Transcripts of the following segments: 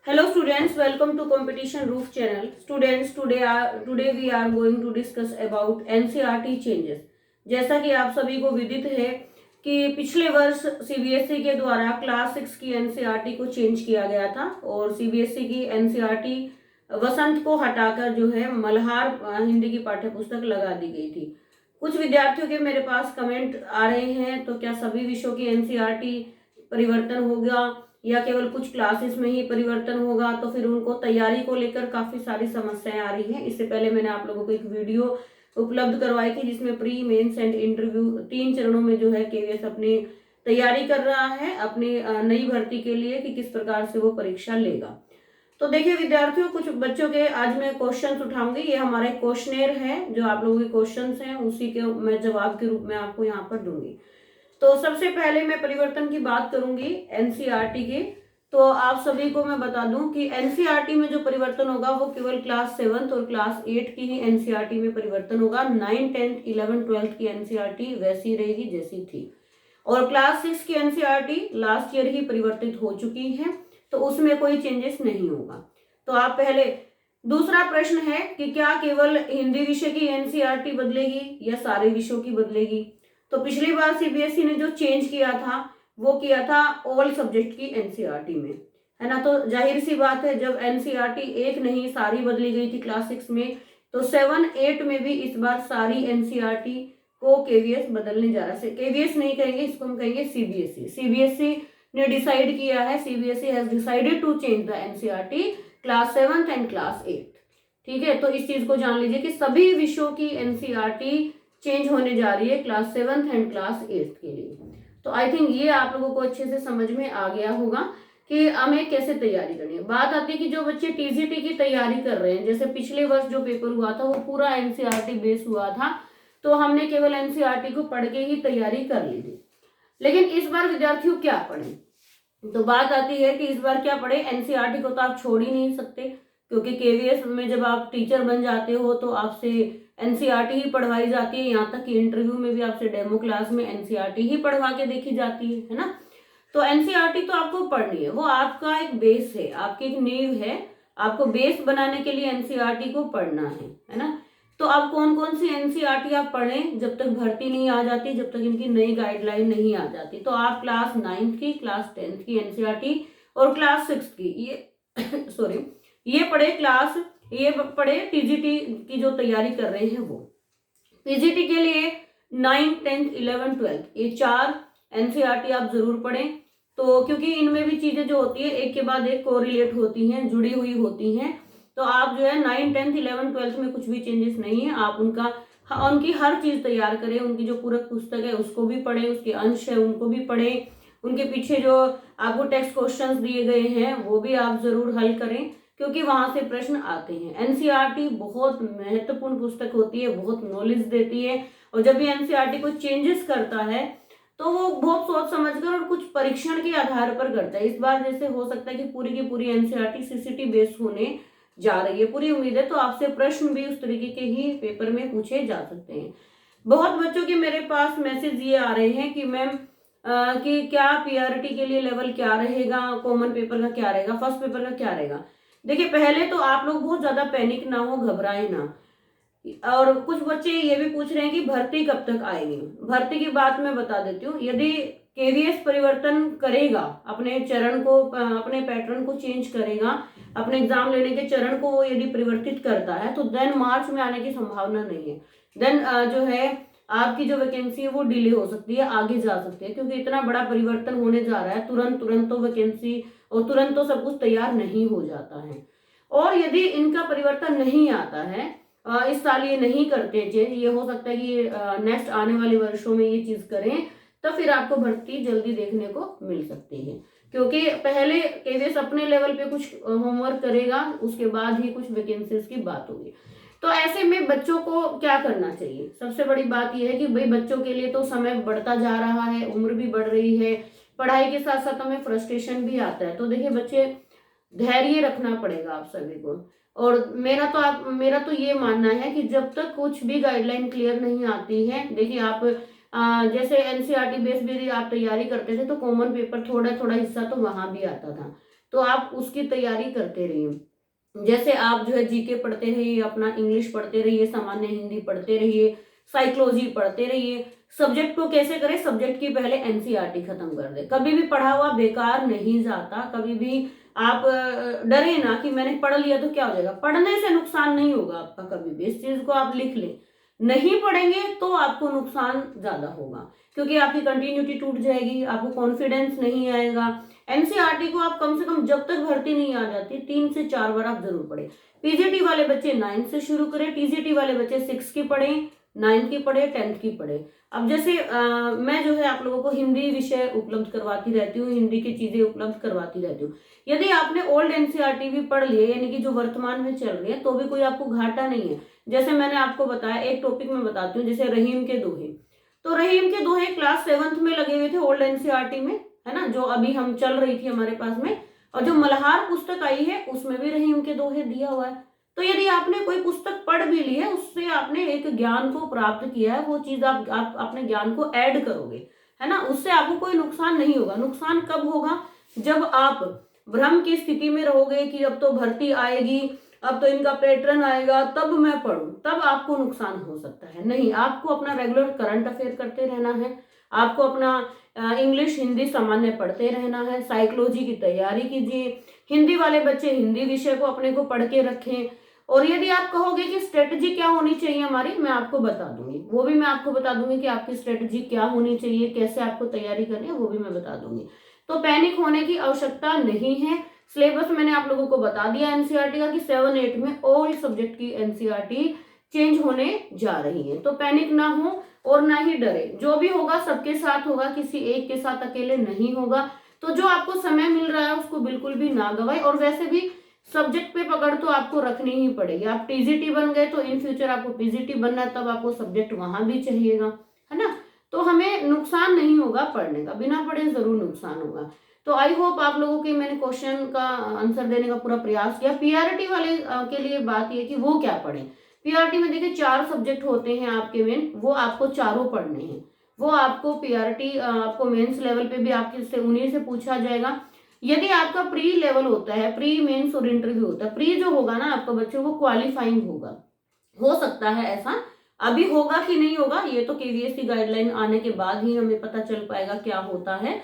Hello students, welcome to Competition Roof channel. Students, today we are going to discuss about NCERT changes. जैसा कि आप सभी को विदित है कि पिछले वर्ष सीबीएसई के द्वारा क्लास 6 की एनसीईआरटी को चेंज किया गया था और सीबीएसई की एनसीईआरटी वसंत को हटाकर जो है मल्हार हिंदी की पाठ्यपुस्तक लगा दी गई थी। कुछ विद्यार्थियों के मेरे पास कमेंट आ रहे हैं, तो क्या सभी विषयों की एनसीईआरटी परिवर्तन होगा या केवल कुछ क्लासेस में ही परिवर्तन होगा? तो फिर उनको तैयारी को लेकर काफी सारी समस्याएं आ रही हैं। इससे पहले मैंने आप लोगों को एक वीडियो उपलब्ध करवाई थी जिसमें प्री मेंस एंड इंटरव्यू 3 चरणों में जो है केवीएस अपनी तैयारी कर रहा है अपनी नई भर्ती के लिए कि किस प्रकार से वो परीक्षा लेगा। तो देखिए विद्यार्थियों, कुछ बच्चों के आज मैं क्वेश्चंस उठाऊंगी। ये हमारे क्वेश्चनेयर है, जो आप लोगों के क्वेश्चंस हैं उसी के मैं जवाब के रूप में आपको यहाँ पर दूंगी। तो सबसे पहले मैं परिवर्तन की बात करूंगी एनसीईआरटी के। तो आप सभी को मैं बता दूं कि एनसीईआरटी में जो परिवर्तन होगा वो केवल क्लास 7 और क्लास 8 की ही एनसीईआरटी में परिवर्तन होगा। 9, 10, 11, 12 की एनसीईआरटी वैसी रहेगी जैसी थी। और क्लास 6 की एनसीईआरटी लास्ट ईयर ही परिवर्तित हो चुकी है, तो उसमें कोई चेंजेस नहीं होगा। तो आप पहले दूसरा प्रश्न है कि क्या केवल हिंदी विषय की एनसीईआरटी बदलेगी या सारे विषयों की बदलेगी? तो पिछली बार सीबीएसई ने जो चेंज किया था वो किया था ऑल सब्जेक्ट की एनसीईआरटी में, है ना। तो जाहिर सी बात है, जब एनसीईआरटी एक नहीं सारी बदली गई थी क्लास 6 में, तो 7, 8 में भी इस बार सारी एनसीईआरटी को केवीएस बदलने जा रहा है। केवीएस नहीं कहेंगे, इसको हम कहेंगे सीबीएसई। सीबीएसई ने डिसाइड किया है, CBSE has decided to change the NCERT class 7 and class 8। ठीक है, तो इस चीज को जान लीजिए कि सभी विषयों की एनसीईआरटी चेंज होने जा रही है क्लास 7 एंड क्लास 8 के लिए। तो आई थिंक ये आप लोगों को अच्छे से समझ में आ गया होगा कि हमें कैसे तैयारी करनी है। बात आती है कि जो बच्चे टीजीटी की तैयारी कर रहे हैं, जैसे पिछले वर्ष जो पेपर हुआ था वो पूरा एनसीईआरटी बेस हुआ था, तो हमने केवल एनसीईआरटी को पढ़ के ही तैयारी कर ली थी। लेकिन इस बार विद्यार्थियों क्या पढ़े? तो बात आती है कि इस बार क्या पढ़े। एनसीईआरटी को तो आप छोड़ ही नहीं सकते, क्योंकि केवीएस में जब आप टीचर बन जाते हो तो आपसे एनसीईआरटी ही पढ़वाई जाती है। यहाँ तक कि इंटरव्यू में भी आपसे डेमो क्लास में एनसीईआरटी ही पढ़वा के देखी जाती है ना। तो एनसीईआरटी तो आपको पढ़नी है, वो आपका एक बेस है, आपकी एक नींव है। आपको बेस बनाने के लिए एनसीईआरटी को पढ़ना है ना। तो अब कौन कौन सी एनसीईआरटी आप पढ़ें जब तक भर्ती नहीं आ जाती, जब तक इनकी नई गाइडलाइन नहीं आ जाती? तो आप क्लास 9 की, क्लास 10 की एनसीईआरटी और क्लास 6 की ये सॉरी ये पढ़े टीजीटी की जो तैयारी कर रहे हैं वो। टीजीटी के लिए 9, 10, 11, 12 ये 4 एनसीईआरटी आप जरूर पढ़ें। तो क्योंकि इनमें भी चीजें जो होती है एक के बाद एक कोरिलेट होती हैं, जुड़ी हुई होती हैं। तो आप जो है 9, 10, 11, 12 में कुछ भी चेंजेस नहीं है, आप उनकी हर चीज तैयार करें। उनकी जो पूरक पुस्तक है उसको भी पढ़ें, उसके अंश है उनको भी पढ़ें, उनके पीछे जो आपको टेक्स्ट क्वेश्चंस दिए गए हैं वो भी आप जरूर हल करें, क्योंकि वहां से प्रश्न आते हैं। एनसीईआरटी बहुत महत्वपूर्ण पुस्तक होती है, बहुत नॉलेज देती है। और जब भी एनसीईआरटी को चेंजेस करता है तो वो बहुत सोच समझकर और कुछ परीक्षण के आधार पर करता है। इस बार जैसे हो सकता है कि पूरी की पूरी एनसीईआरटी सीसीटी बेस्ड होने जा रही है, पूरी उम्मीद है। तो आपसे प्रश्न भी उस तरीके के ही पेपर में पूछे जा सकते हैं। बहुत बच्चों के मेरे पास मैसेज ये आ रहे हैं कि मैम कि क्या पीआरटी के लिए लेवल क्या रहेगा, कॉमन पेपर का क्या रहेगा, फर्स्ट पेपर का क्या रहेगा? देखिए, पहले तो आप लोग बहुत ज्यादा पैनिक ना हो, घबराए ना। और कुछ बच्चे ये भी पूछ रहे हैं कि भर्ती कब तक आएगी। भर्ती की बात मैं बता देती हूँ। यदि केवीएस परिवर्तन करेगा, अपने चरण को, अपने पैटर्न को चेंज करेगा, अपने एग्जाम लेने के चरण को यदि परिवर्तित करता है, तो देन मार्च में आने की संभावना नहीं है। देन जो है आपकी जो वैकेंसी है वो डिले हो सकती है, आगे जा सकती है, क्योंकि इतना बड़ा परिवर्तन होने जा रहा है। तुरंत तो वैकेंसी और तुरंत तो सब कुछ तैयार नहीं हो जाता है। और यदि इनका परिवर्तन नहीं आता है, इस साल ये नहीं करते चेंज, ये हो सकता है कि नेक्स्ट आने वाले वर्षों में ये चीज करें, तो फिर आपको भर्ती जल्दी देखने को मिल सकती है। क्योंकि पहले केवीएस अपने लेवल पे कुछ होमवर्क करेगा, उसके बाद ही कुछ वैकेंसीज की बात होगी। तो ऐसे में बच्चों को क्या करना चाहिए? सबसे बड़ी बात यह है कि भाई बच्चों के लिए तो समय बढ़ता जा रहा है, उम्र भी बढ़ रही है, पढ़ाई के साथ साथ हमें फ्रस्ट्रेशन भी आता है। तो देखिए बच्चे, धैर्य रखना पड़ेगा आप सभी को। और मेरा तो ये मानना है कि जब तक कुछ भी गाइडलाइन क्लियर नहीं आती है, देखिए आप जैसे एनसीईआरटी बेस भी आप तैयारी करते थे तो कॉमन पेपर थोड़ा थोड़ा हिस्सा तो वहां भी आता था। तो तो आप उसकी तैयारी करते रहिए। जैसे आप जो है जीके पढ़ते रहिए, अपना इंग्लिश पढ़ते रहिए, सामान्य हिंदी पढ़ते रहिए, साइकोलॉजी पढ़ते रहिए। सब्जेक्ट को कैसे करें, सब्जेक्ट की पहले एनसीईआरटी खत्म कर दे। कभी भी पढ़ा हुआ बेकार नहीं जाता। कभी भी आप डरे ना कि मैंने पढ़ लिया तो क्या हो जाएगा। पढ़ने से नुकसान नहीं होगा आपका कभी भी, इस चीज को आप लिख लें। नहीं पढ़ेंगे तो आपको नुकसान ज्यादा होगा, क्योंकि आपकी कंटिन्यूटी टूट जाएगी, आपको कॉन्फिडेंस नहीं आएगा। एनसीईआरटी को आप कम से कम जब तक भर्ती नहीं आ जाती 3 से 4 बार आप जरूर पढ़े। पीजीटी वाले बच्चे 9 से शुरू करें, टीजीटी वाले बच्चे 6 की पढ़े, 9 की पढ़े, 10th की पढ़े। अब जैसे मैं जो है आप लोगों को हिंदी विषय उपलब्ध करवाती रहती हूँ, हिंदी की चीजें उपलब्ध करवाती रहती हूँ। यदि आपने ओल्ड एनसीईआरटी भी पढ़ लिए, यानी कि जो वर्तमान में चल रही है, तो भी कोई आपको घाटा नहीं है। जैसे मैंने आपको बताया, एक टॉपिक में बताती हूँ, जैसे रहीम के दोहे। तो रहीम के दोहे क्लास 7th में लगे हुए थे ओल्ड एनसीईआरटी में, है ना, जो अभी हम चल रही थी हमारे पास में। और जो मल्हार पुस्तक आई है उसमें भी रहीम के दोहे दिया हुआ है। तो यदि आपने कोई पुस्तक पढ़ भी ली है, उससे आपने एक ज्ञान को प्राप्त किया है, वो चीज आप अपने ज्ञान को ऐड करोगे, है ना, उससे आपको कोई नुकसान नहीं होगा। नुकसान कब होगा, जब आप भ्रम की स्थिति में रहोगे कि अब तो भर्ती आएगी, अब तो इनका पैटर्न आएगा, तब मैं पढ़ूं, तब आपको नुकसान हो सकता है। नहीं, आपको अपना रेगुलर करंट अफेयर करते रहना है, आपको अपना इंग्लिश हिंदी सामान्य पढ़ते रहना है, साइकोलॉजी की तैयारी कीजिए। हिंदी वाले बच्चे हिंदी विषय को अपने को पढ़ के रखें। और यदि आप कहोगे कि स्ट्रेटजी क्या होनी चाहिए हमारी, मैं आपको बता दूंगी, वो भी मैं आपको बता दूंगी कि आपकी स्ट्रेटजी क्या होनी चाहिए, कैसे आपको तैयारी करनी है, वो भी मैं बता दूंगी। तो पैनिक होने की आवश्यकता नहीं है। सिलेबस मैंने आप लोगों को बता दिया एनसीईआरटी का कि 7-8 में ऑल सब्जेक्ट की एनसीईआरटी चेंज होने जा रही है। तो पैनिक ना हो और ना ही डरे, जो भी होगा सबके साथ होगा, किसी एक के साथ अकेले नहीं होगा। तो जो आपको समय मिल रहा है उसको बिल्कुल भी ना गवाए। और वैसे भी सब्जेक्ट पे पकड़ तो आपको रखनी ही पड़ेगी। आप टीजीटी बन गए तो इन फ्यूचर आपको पीजीटी बनना है, तब आपको सब्जेक्ट वहां भी चाहिएगा, है ना। तो हमें नुकसान नहीं होगा पढ़ने का, बिना पढ़े जरूर नुकसान होगा। तो आई होप आप लोगों के मैंने क्वेश्चन का आंसर देने का पूरा प्रयास किया। पीआरटी वाले के लिए बात ये कि वो क्या पढ़े। पीआरटी में देखिए 4 सब्जेक्ट होते हैं आपके मेन, वो आपको चारों पढ़ने हैं। वो आपको पीआरटी आपको मेंस लेवल पे भी आपके से उन्हीं से पूछा जाएगा। यदि आपका प्री लेवल होता है, प्री मेंस और इंटरव्यू होता है, प्री जो होगा ना आपका बच्चों वो क्वालिफाइंग होगा, हो सकता है ऐसा। अभी होगा कि नहीं होगा ये तो केवीएससी गाइडलाइन आने के बाद ही हमें पता चल पाएगा क्या होता है।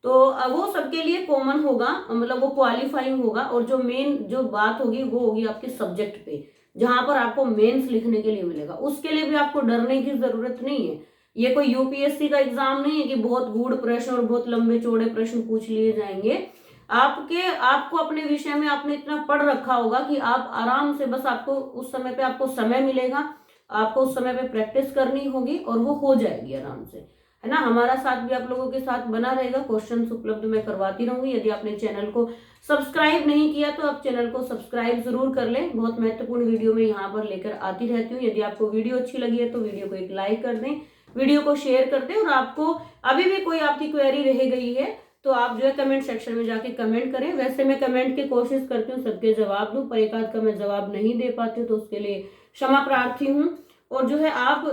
तो वो सबके लिए कॉमन होगा, मतलब वो क्वालिफाइंग होगा। और जो मेन जो बात होगी वो होगी आपके सब्जेक्ट पे, जहां पर आपको मेंस लिखने के लिए मिलेगा। उसके लिए भी आपको डरने की जरूरत नहीं है। ये कोई यूपीएससी का एग्जाम नहीं है कि बहुत गूढ़ प्रश्न और बहुत लंबे चौड़े प्रश्न पूछ लिए जाएंगे। आपको अपने विषय में आपने इतना पढ़ रखा होगा कि आप आराम से, बस आपको उस समय पे आपको समय मिलेगा, आपको उस समय पे प्रैक्टिस करनी होगी और वो हो जाएगी आराम से, है ना। हमारा साथ भी आप लोगों के साथ बना रहेगा, क्वेश्चंस उपलब्ध मैं करवाती रहूंगी। यदि आपने चैनल को सब्सक्राइब नहीं किया तो आप चैनल को सब्सक्राइब जरूर कर लें। बहुत महत्वपूर्ण वीडियो मैं यहाँ पर लेकर आती रहती हूँ। यदि आपको वीडियो अच्छी लगी है तो वीडियो को एक लाइक कर दें, वीडियो को शेयर कर दें। और आपको अभी भी कोई आपकी क्वेरी रह गई है तो आप जो है कमेंट सेक्शन में जाके कमेंट करें। वैसे मैं कमेंट की कोशिश करती हूँ सबके जवाब दूं, पर एक आध का मैं जवाब नहीं दे पाती हूँ, तो उसके लिए क्षमा प्रार्थी हूँ। और जो है आप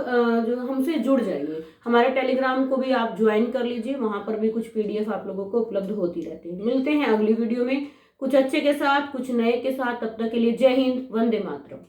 जो हमसे जुड़ जाइए, हमारे टेलीग्राम को भी आप ज्वाइन कर लीजिए, वहां पर भी कुछ पीडीएफ आप लोगों को उपलब्ध होती रहती है। मिलते हैं अगली वीडियो में कुछ अच्छे के साथ, कुछ नए के साथ। तब तक के लिए जय हिंद, वंदे मातरम।